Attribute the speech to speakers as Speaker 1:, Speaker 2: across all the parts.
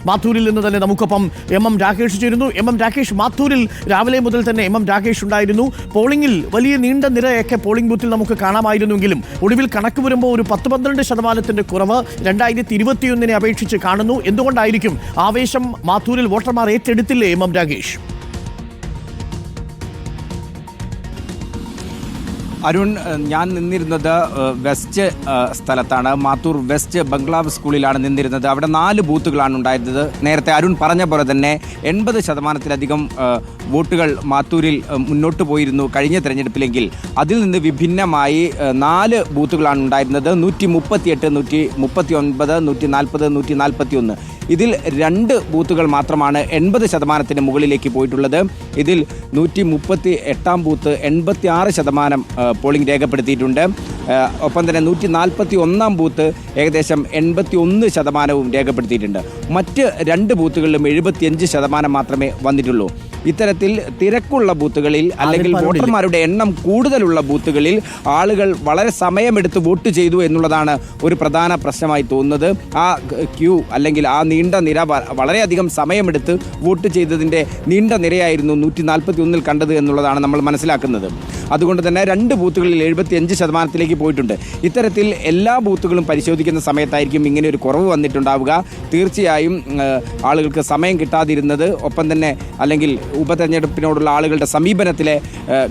Speaker 1: മാത്തൂരിൽ നിന്ന് തന്നെ നമുക്കൊപ്പം എം രാകേഷ് ചേരുന്നു. രാകേഷ്, മാത്തൂരിൽ രാവിലെ മുതൽ തന്നെ രാകേഷ് ഉണ്ടായിരുന്നു. പോളിംഗിൽ വലിയ നീണ്ട നിരയൊക്കെ പോളിംഗ് ബൂത്തിൽ നമുക്ക് കാണാമായിരുന്നെങ്കിലും ഒടുവിൽ കണക്ക് വരുമ്പോൾ ഒരു 10-12% കുറവ് 2021 അപേക്ഷിച്ച് കാണുന്നു. എന്തുകൊണ്ടായിരിക്കും ആവേശം മാത്തൂരിൽ വോട്ടർമാർ ഏറ്റെടുത്തില്ലേ രാകേഷ്?
Speaker 2: അരുൺ, ഞാൻ നിന്നിരുന്നത് വെസ്റ്റ് സ്ഥലത്താണ്. മാത്തൂർ വെസ്റ്റ് ബംഗ്ലാവ് സ്കൂളിലാണ് നിന്നിരുന്നത്. അവിടെ 4 ബൂത്തുകളാണ് ഉണ്ടായിരുന്നത്. നേരത്തെ അരുൺ പറഞ്ഞ പോലെ തന്നെ 80%-ലധികം വോട്ടുകൾ മാത്തൂരിൽ മുന്നോട്ട് പോയിരുന്നു കഴിഞ്ഞ തെരഞ്ഞെടുപ്പിലെങ്കിൽ അതിൽ നിന്ന് വിഭിന്നമായി 4 ബൂത്തുകളാണ് ഉണ്ടായിരുന്നത്. 138, 139, 140, 141. ഇതിൽ 2 ബൂത്തുകൾ മാത്രമാണ് 80% മുകളിലേക്ക് പോയിട്ടുള്ളത്. ഇതിൽ 138-ാം ബൂത്ത് 86% പോളിംഗ് രേഖപ്പെടുത്തിയിട്ടുണ്ട്. ഒപ്പം തന്നെ 141-ാം ബൂത്ത് ഏകദേശം 81% രേഖപ്പെടുത്തിയിട്ടുണ്ട്. മറ്റ് 2 ബൂത്തുകളിലും 75% മാത്രമേ വന്നിട്ടുള്ളൂ. ഇത്തരത്തിൽ തിരക്കുള്ള ബൂത്തുകളിൽ അല്ലെങ്കിൽ വോട്ടർമാരുടെ എണ്ണം കൂടുതലുള്ള ബൂത്തുകളിൽ ആളുകൾ വളരെ സമയമെടുത്ത് വോട്ട് ചെയ്തു എന്നുള്ളതാണ് ഒരു പ്രധാന പ്രശ്നമായി തോന്നുന്നത്. ആ ക്യൂ അല്ലെങ്കിൽ ആ നീണ്ട നിര വളരെയധികം സമയമെടുത്ത് വോട്ട് ചെയ്തതിൻ്റെ നീണ്ട നിരയായിരുന്നു 141-ൽ കണ്ടത് എന്നുള്ളതാണ് നമ്മൾ മനസ്സിലാക്കുന്നത്. അതുകൊണ്ട് തന്നെ 2 ബൂത്തുകളിൽ 75%-ലേക്ക് പോയിട്ടുണ്ട്. ഇത്തരത്തിൽ എല്ലാ ബൂത്തുകളും പരിശോധിക്കുന്ന സമയത്തായിരിക്കും ഇങ്ങനെ ഒരു കുറവ് വന്നിട്ടുണ്ടാവുക. തീർച്ചയായും ആളുകൾക്ക് സമയം കിട്ടാതിരുന്നത്, ഒപ്പം തന്നെ അല്ലെങ്കിൽ ഉപതെരഞ്ഞെടുപ്പിനോടുള്ള ആളുകളുടെ സമീപനത്തിലെ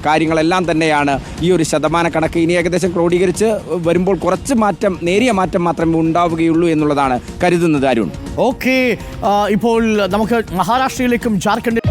Speaker 2: കാര്യങ്ങളെല്ലാം തന്നെയാണ് ഈ ഒരു ശതമാന കണക്ക് ഇനി ഏകദേശം ക്രോഡീകരിച്ച് വരുമ്പോൾ കുറച്ച് മാറ്റം, നേരിയ മാറ്റം മാത്രമേ ഉണ്ടാവുകയുള്ളൂ എന്നുള്ളതാണ് കരുതുന്നത്. അരുൺ,
Speaker 1: ഓക്കെ, ഇപ്പോൾ നമുക്ക് മഹാരാഷ്ട്രയിലേക്കും ജാർഖണ്ഡിലേക്കും